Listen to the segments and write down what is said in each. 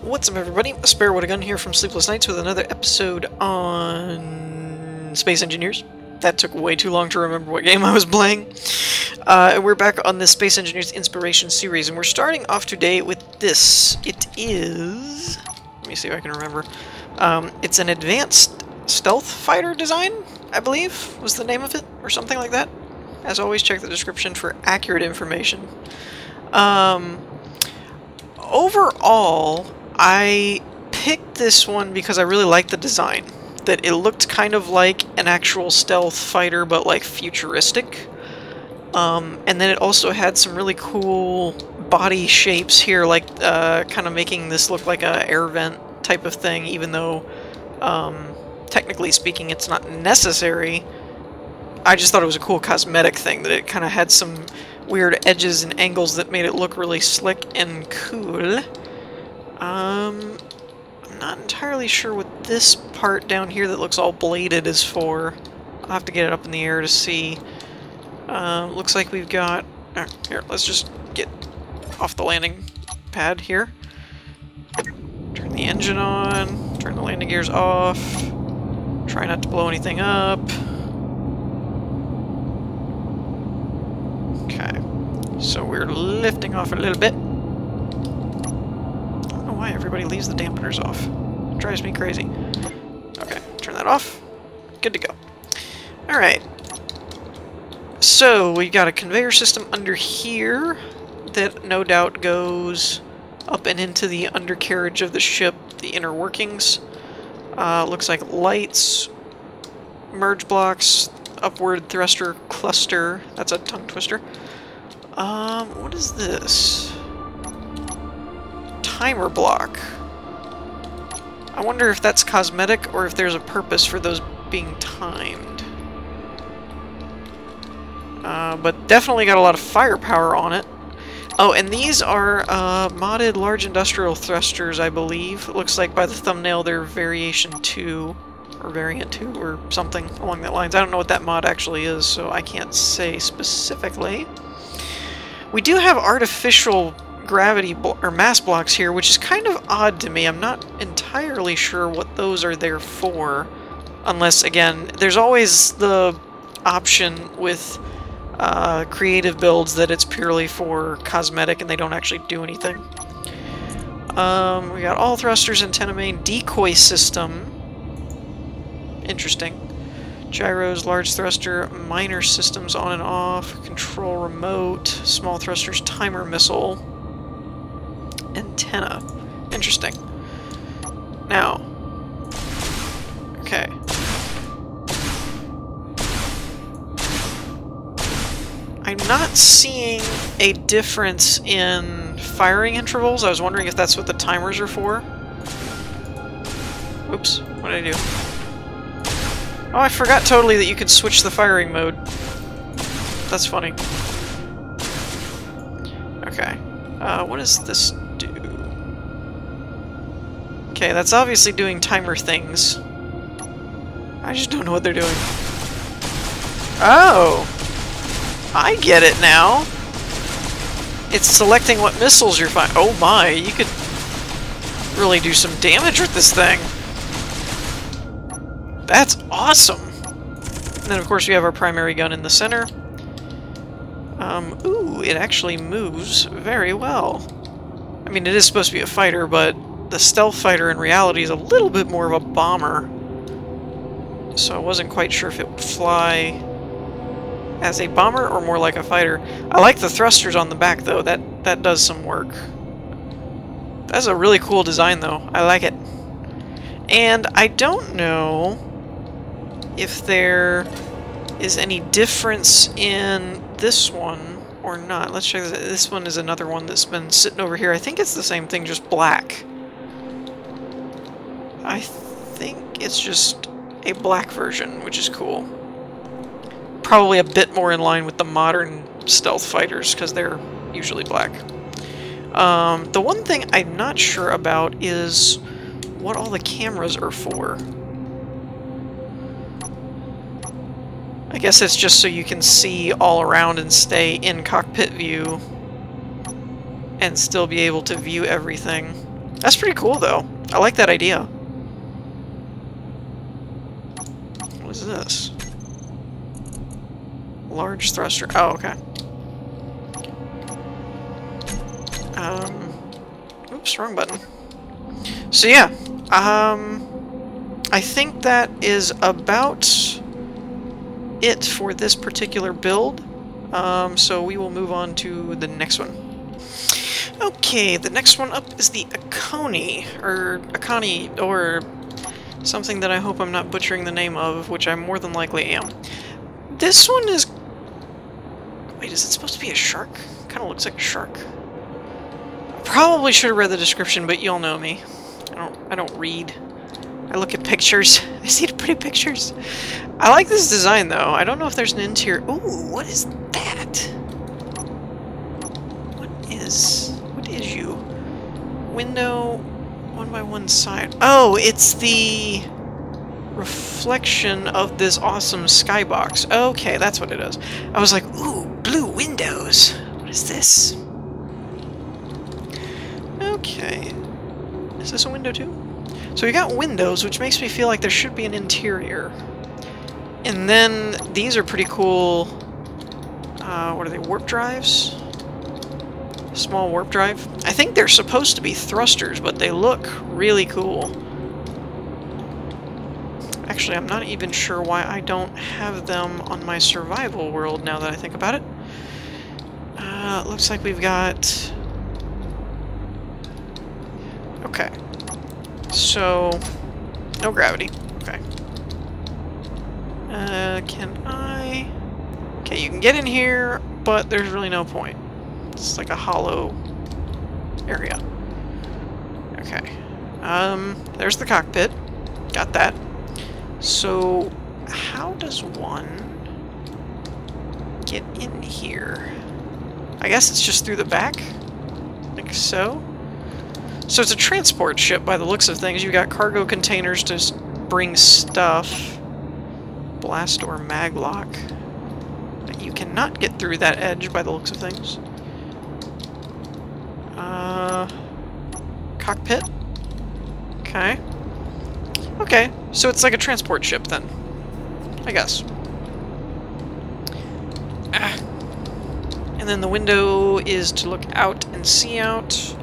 What's up, everybody? Spare What a Gun here from Sleepless Nights with another episode on Space Engineers. That took way too long to remember what game I was playing. And we're back on the Space Engineers Inspiration series, and we're starting off today with this. It is... let me see if I can remember. It's an advanced stealth fighter design, I believe, was the name of it, or something like that. As always, check the description for accurate information. Overall, I picked this one because I really liked the design. That it looked kind of like an actual stealth fighter, but like futuristic. And then it also had some really cool body shapes here, like kind of making this look like a air vent type of thing, even though technically speaking it's not necessary. I just thought it was a cool cosmetic thing, that it kind of had some weird edges and angles that made it look really slick and cool. I'm not entirely sure what this part down here that looks all bladed is for. I'll have to get it up in the air to see. Looks like we've got... here, let's just get off the landing pad here. Turn the engine on, turn the landing gears off, try not to blow anything up. Okay, so we're lifting off a little bit. I don't know why everybody leaves the dampeners off. It drives me crazy. Okay, turn that off. Good to go. Alright. So, we got a conveyor system under here that no doubt goes up and into the undercarriage of the ship, the inner workings. Looks like lights, merge blocks, upward thruster cluster. That's a tongue twister. What is this? Timer block. I wonder if that's cosmetic or if there's a purpose for those being timed. But definitely got a lot of firepower on it. Oh, and these are modded large industrial thrusters, I believe. It looks like by the thumbnail they're Variation 2, or Variant 2, or something along that lines. I don't know what that mod actually is, so I can't say specifically. We do have artificial gravity or mass blocks here, which is kind of odd to me. I'm not entirely sure what those are there for. Unless, again, there's always the option with creative builds that it's purely for cosmetic and they don't actually do anything. We got all thrusters, antenna main, decoy system. Interesting. Gyros, large thruster, minor systems on and off, control remote, small thrusters, timer missile, antenna. Interesting. Now, okay. I'm not seeing a difference in firing intervals. I was wondering if that's what the timers are for. Oops, what did I do? Oh, I forgot totally that you could switch the firing mode. That's funny. Okay. What does this do? Okay, that's obviously doing timer things. I just don't know what they're doing. Oh! I get it now! It's selecting what missiles you're firing. Oh my, you could really do some damage with this thing. That's awesome! And then, of course, we have our primary gun in the center. Ooh, it actually moves very well. I mean, it is supposed to be a fighter, but the stealth fighter in reality is a little bit more of a bomber. So I wasn't quite sure if it would fly as a bomber or more like a fighter. I like the thrusters on the back, though. That does some work. That's a really cool design, though. I like it. And I don't know if there is any difference in this one or not. Let's check this. This one is another one that's been sitting over here. I think it's the same thing, just black. I think it's just a black version, which is cool. Probably a bit more in line with the modern stealth fighters, because they're usually black. The one thing I'm not sure about is what all the cameras are for. I guess it's just so you can see all around and stay in cockpit view and still be able to view everything. That's pretty cool, though. I like that idea. What is this? Large thruster. Oh, okay. Oops, wrong button. So yeah, I think that is about it for this particular build. So we will move on to the next one. Okay, the next one up is the Akoni, or Akoni, or something that I hope I'm not butchering the name of, which I more than likely am. This one is... Wait, is it supposed to be a shark? Kind of looks like a shark. Probably should have read the description, but y'all know me. I don't read. I look at pictures. I see the pretty pictures. I like this design, though. I don't know if there's an interior... Ooh, what is that? What is you? Window, 1 by 1 side. Oh, it's the reflection of this awesome skybox. Okay, that's what it is. I was like, ooh, blue windows. What is this? Okay. Is this a window too? So we got windows, which makes me feel like there should be an interior. And then these are pretty cool. What are they? Warp drives? Small warp drive. I think they're supposed to be thrusters, but they look really cool. Actually, I'm not even sure why I don't have them on my survival world now that I think about it. Looks like we've got... Okay. So... no gravity. Okay. Can I... Okay, you can get in here, but there's really no point. It's like a hollow area. Okay. There's the cockpit. Got that. So, how does one get in here? I guess it's just through the back? Like so? So it's a transport ship by the looks of things. You got cargo containers to bring stuff. Blast door maglock. But you cannot get through that edge by the looks of things. Cockpit? Okay. Okay, so it's like a transport ship then. I guess. And then the window is to look out and see out.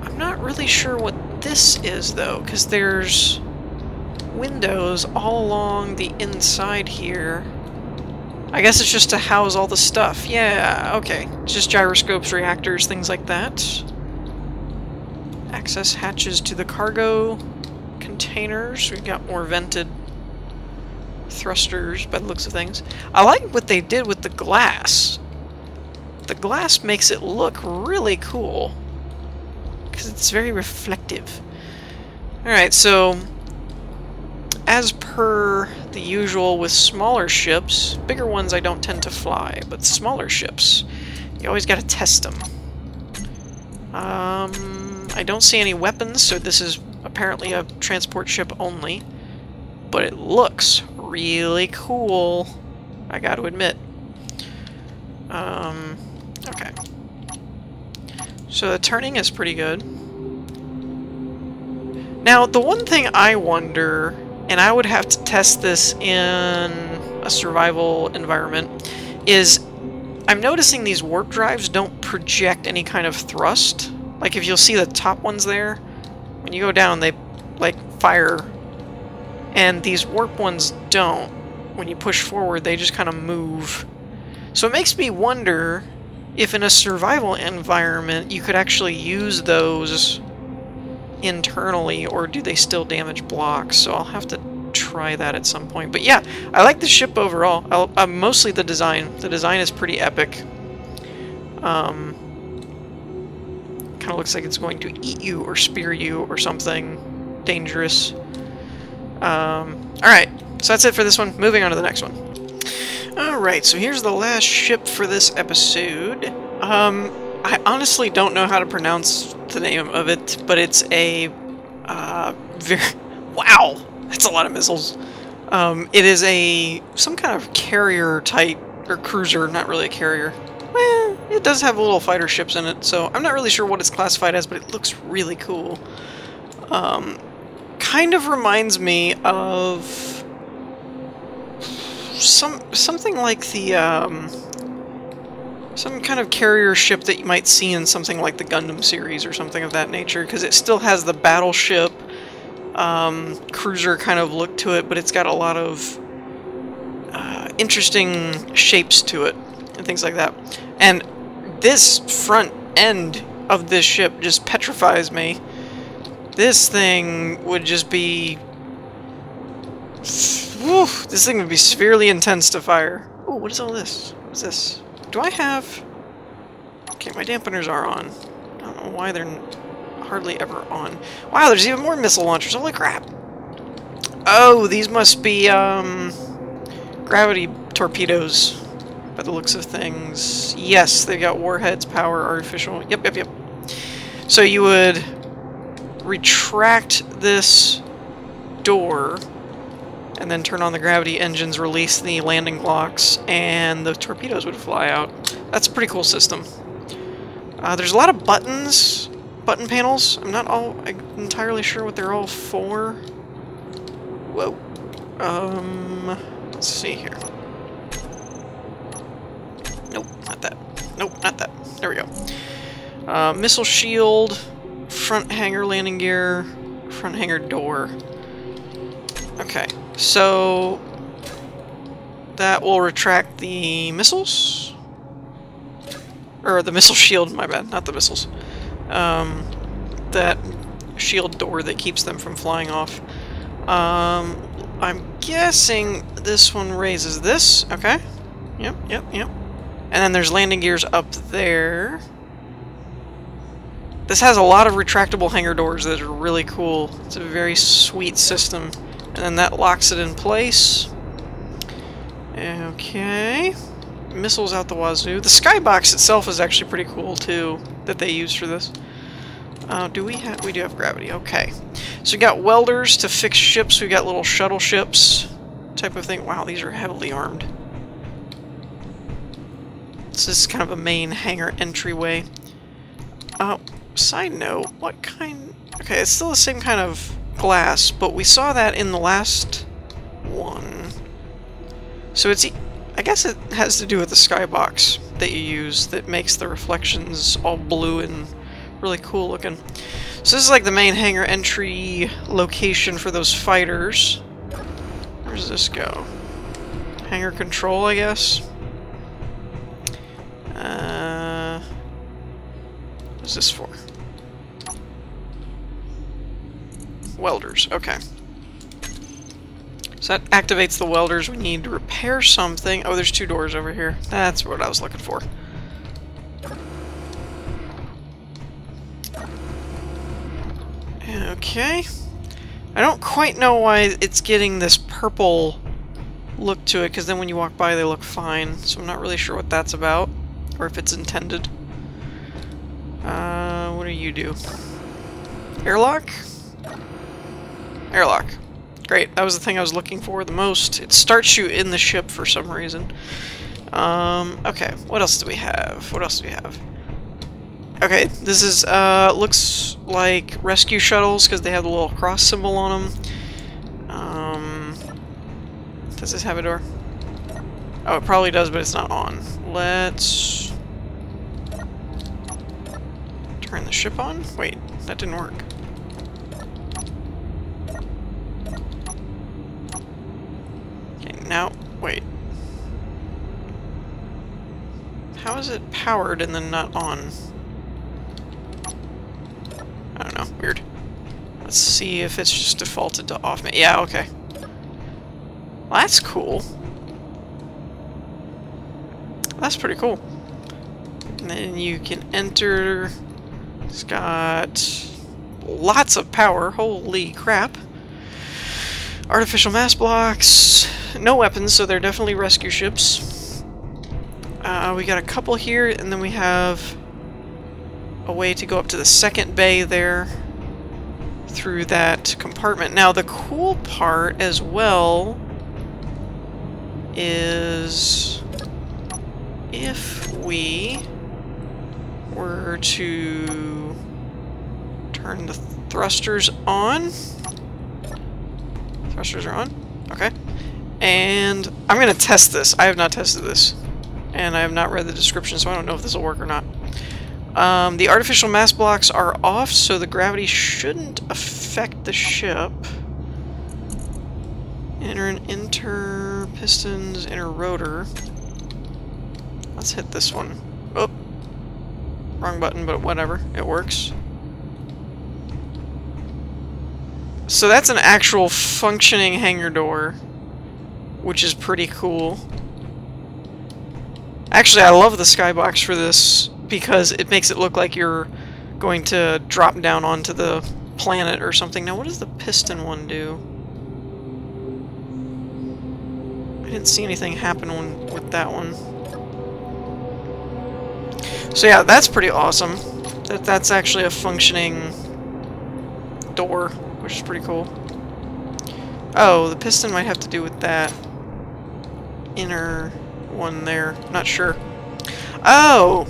I'm not really sure what this is though, because there's windows all along the inside here. I guess it's just to house all the stuff. Yeah, okay. Just gyroscopes, reactors, things like that. Access hatches to the cargo containers. We've got more vented thrusters by the looks of things. I like what they did with the glass. The glass makes it look really cool because it's very reflective. Alright, so as per the usual with smaller ships, bigger ones I don't tend to fly, but smaller ships, you always gotta test them. I don't see any weapons, so this is apparently a transport ship only, but it looks really cool, I gotta admit. Okay. So the turning is pretty good. Now, the one thing I wonder, and I would have to test this in a survival environment, is I'm noticing these warp drives don't project any kind of thrust. Like, if you'll see the top ones there, when you go down, they, like, fire. And these warp ones don't. When you push forward, they just kind of move. So it makes me wonder if in a survival environment you could actually use those internally, or do they still damage blocks? So I'll have to try that at some point. But yeah, I like the ship overall. Mostly the design. The design is pretty epic. Kind of looks like it's going to eat you or spear you or something dangerous. Alright, so that's it for this one. Moving on to the next one. Alright, so here's the last ship for this episode. I honestly don't know how to pronounce the name of it, but it's a, wow! That's a lot of missiles. It is some kind of carrier type, or cruiser, not really a carrier. Well, It does have little fighter ships in it, so I'm not really sure what it's classified as, but it looks really cool. Kind of reminds me of something like the some kind of carrier ship that you might see in something like the Gundam series or something of that nature, because it still has the battleship cruiser kind of look to it, but it's got a lot of interesting shapes to it and things like that. And this front end of this ship just petrifies me. This thing would just be... Whew, this thing would be severely intense to fire. Oh, what is all this? What is this? Do I have... Okay, my dampeners are on. I don't know why they're hardly ever on. Wow, there's even more missile launchers. Holy crap. Oh, these must be, gravity torpedoes, by the looks of things. Yes, they got warheads, power, artificial... Yep. So you would retract this door, and then turn on the gravity engines, release the landing blocks, and the torpedoes would fly out. That's a pretty cool system. There's a lot of button panels. I'm not entirely sure what they're all for. Whoa. Let's see here. Nope, not that. Nope, not that. There we go. Missile shield, front hangar landing gear, front hangar door. Okay, so that will retract the missiles? Or the missile shield, my bad, not the missiles. That shield door that keeps them from flying off. I'm guessing this one raises this. Okay. Yep. And then there's landing gears up there. This has a lot of retractable hangar doors that are really cool. It's a very sweet system. And then that locks it in place. Okay. Missiles out the wazoo. The skybox itself is actually pretty cool too, that they use for this. Do we have... We do have gravity. Okay. So we got welders to fix ships. We got little shuttle ships type of thing. Wow, these are heavily armed. So this is kind of a main hangar entryway. Side note, what kind... Okay, it's still the same kind of glass, but we saw that in the last one. So it's... I guess it has to do with the skybox that you use that makes the reflections all blue and really cool looking. So this is like the main hangar entry location for those fighters. Where does this go? Hangar control, I guess? What's this for? Welders, okay. So that activates the welders. We need to repair something. Oh, there's two doors over here. That's what I was looking for. Okay. I don't quite know why it's getting this purple look to it, because then when you walk by they look fine. So I'm not really sure what that's about, or if it's intended. What do you do? Airlock? Airlock. Great, that was the thing I was looking for the most. It starts you in the ship for some reason. Okay, what else do we have? Okay, this is, looks like rescue shuttles, because they have the little cross symbol on them. Does this have a door? Oh, it probably does, but it's not on. Let's... turn the ship on? Wait, that didn't work. Now, wait. How is it powered and then not on? I don't know. Weird. Let's see if it's just defaulted to off. Yeah, okay. Well, that's cool. That's pretty cool. And then you can enter. It's got lots of power. Holy crap. Artificial mass blocks. No weapons, so they're definitely rescue ships. We got a couple here, and then we have a way to go up to the second bay there through that compartment. Now, the cool part as well is if we were to turn the thrusters on. Thrusters are on. Okay. And I'm going to test this. I have not tested this. And I have not read the description, so I don't know if this will work or not. The artificial mass blocks are off, so the gravity shouldn't affect the ship. Inter pistons, inner rotor. Let's hit this one. Oh, wrong button, but whatever. It works. So that's an actual functioning hangar door, which is pretty cool. Actually, I love the skybox for this because it makes it look like you're going to drop down onto the planet or something. Now, what does the piston one do? I didn't see anything happen with that one. So yeah, that's pretty awesome. That's actually a functioning door, which is pretty cool. Oh, the piston might have to do with that inner one there. Not sure. Oh!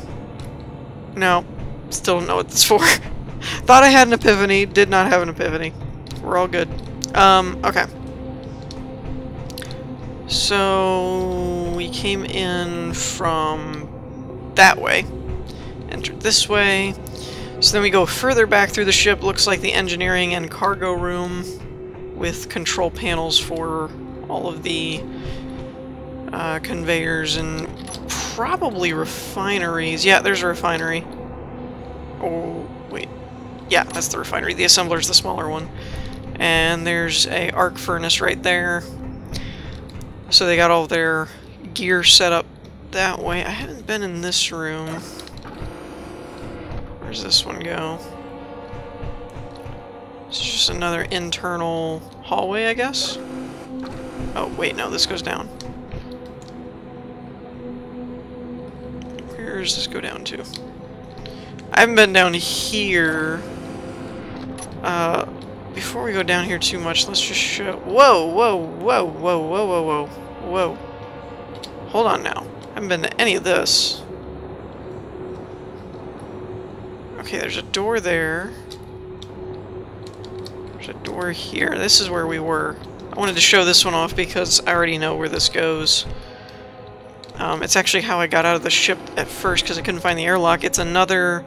No. Still don't know what this is for. Thought I had an epiphany. Did not have an epiphany. We're all good. Okay. So we came in from that way. Entered this way. So then we go further back through the ship. Looks like the engineering and cargo room with control panels for all of the conveyors and probably refineries. Yeah, there's a refinery. Oh, wait. Yeah, that's the refinery. The assembler's the smaller one. And there's a arc furnace right there. So they got all their gear set up that way. I haven't been in this room. Where's this one go? It's just another internal hallway, I guess? Oh, wait, no, this goes down. Where does this go down to? I haven't been down here. Before we go down here too much, let's just show... Whoa, whoa, whoa, whoa, whoa, whoa, whoa. Whoa. Hold on now. I haven't been to any of this. Okay, there's a door there. There's a door here. This is where we were. I wanted to show this one off because I already know where this goes. It's actually how I got out of the ship at first because I couldn't find the airlock. It's another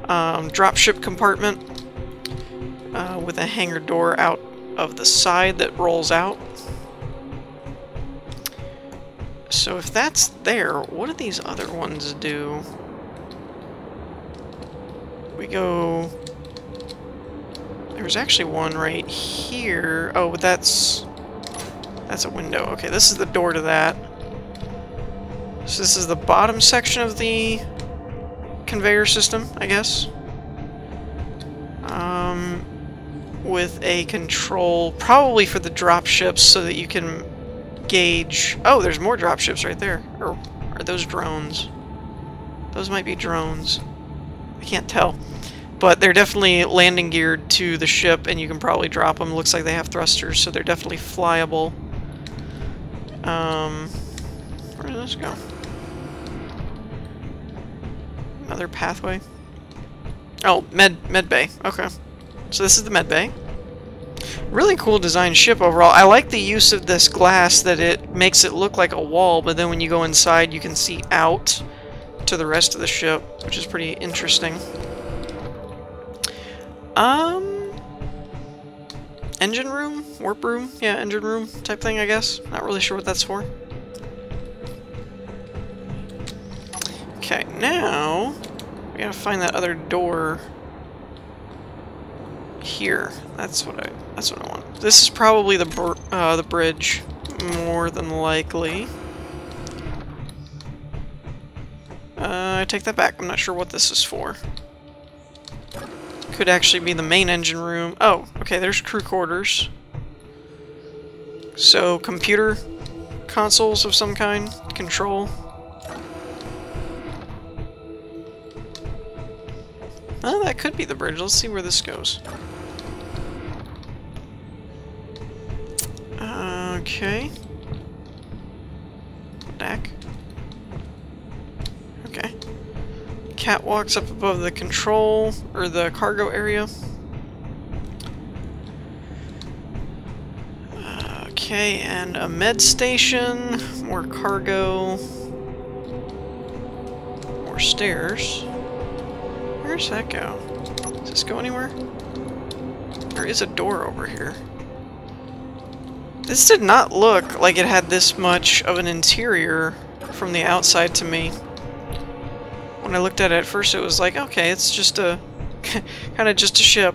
dropship compartment with a hangar door out of the side that rolls out. So if that's there, what do these other ones do? We go... There's actually one right here. Oh, that's a window. Okay, this is the door to that. So this is the bottom section of the conveyor system, I guess. With a control, probably for the drop ships, so that you can gauge... Oh, there's more drop ships right there. Or are those drones? Those might be drones. I can't tell. But they're definitely landing geared to the ship, and you can probably drop them. Looks like they have thrusters, so they're definitely flyable. Where did this go? Another pathway? Oh, med bay. Okay. So this is the med bay. Really cool design ship overall. I like the use of this glass that it makes it look like a wall, but then when you go inside you can see out to the rest of the ship, which is pretty interesting. Engine room? Warp room? Yeah, engine room type thing, I guess. Not really sure what that's for. Okay, now we gotta find that other door here. That's what I want. This is probably the bridge, more than likely. I take that back. I'm not sure what this is for. Could actually be the main engine room. Oh, okay, there's crew quarters. So, computer consoles of some kind, control. Oh, that could be the bridge. Let's see where this goes. Okay. Deck. Okay. catwalks up above the control, or the cargo area. Okay, and a med station, more cargo, more stairs. Where's that go? Does this go anywhere? There is a door over here. This did not look like it had this much of an interior from the outside to me. When I looked at it at first, it was like, okay, it's just a... kind of just a ship.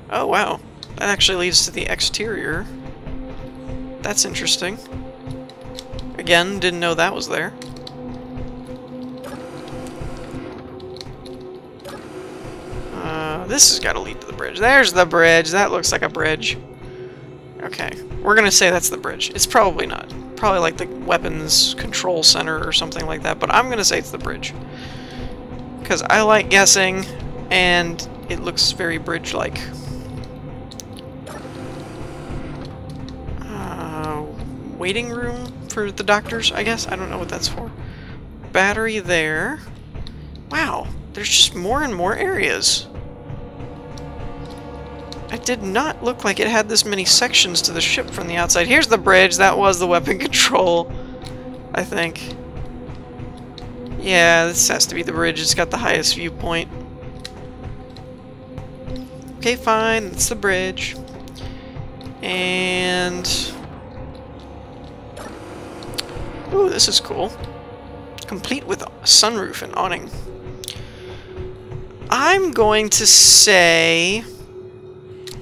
Oh, wow. That actually leads to the exterior. That's interesting. Again, didn't know that was there. This has got to lead to the bridge. There's the bridge. That looks like a bridge. Okay. We're going to say that's the bridge. It's probably not. Probably like the weapons control center or something like that, but I'm going to say it's the bridge. Because I like guessing, and it looks very bridge-like. Waiting room for the doctors, I guess? I don't know what that's for. Battery there. Wow, there's just more and more areas. It did not look like it had this many sections to the ship from the outside. Here's the bridge. That was the weapon control, I think. Yeah, this has to be the bridge. It's got the highest viewpoint. Okay, fine. It's the bridge. And... ooh, this is cool. Complete with sunroof and awning. I'm going to say...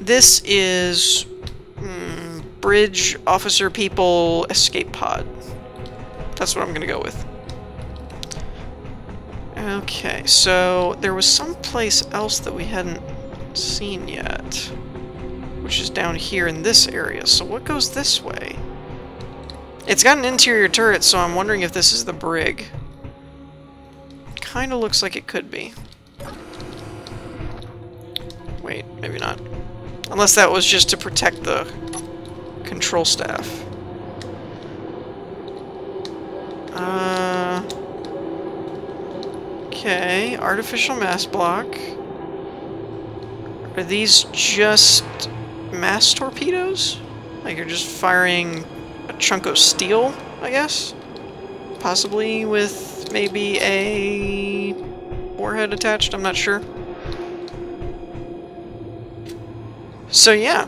this is... bridge officer people escape pod. That's what I'm going to go with. Okay, so there was some place else that we hadn't seen yet, which is down here in this area. So what goes this way? It's got an interior turret, so I'm wondering if this is the brig. Kind of looks like it could be. Wait, maybe not. Unless that was just to protect the control staff. Okay, artificial mass block. Are these just mass torpedoes? Like you're just firing a chunk of steel, I guess? Possibly with maybe a warhead attached, I'm not sure. So yeah,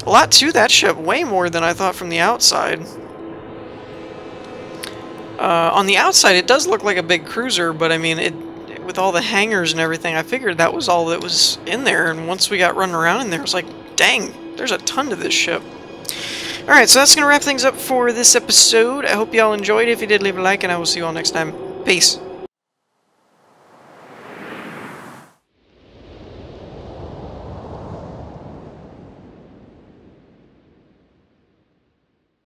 a lot to that ship, way more than I thought from the outside. On the outside, it does look like a big cruiser, but I mean, with all the hangars and everything, I figured that was all that was in there, and once we got running around in there, it was like, dang, there's a ton to this ship. Alright, so that's going to wrap things up for this episode. I hope y'all enjoyed. If you did, leave a like, and I will see you all next time. Peace.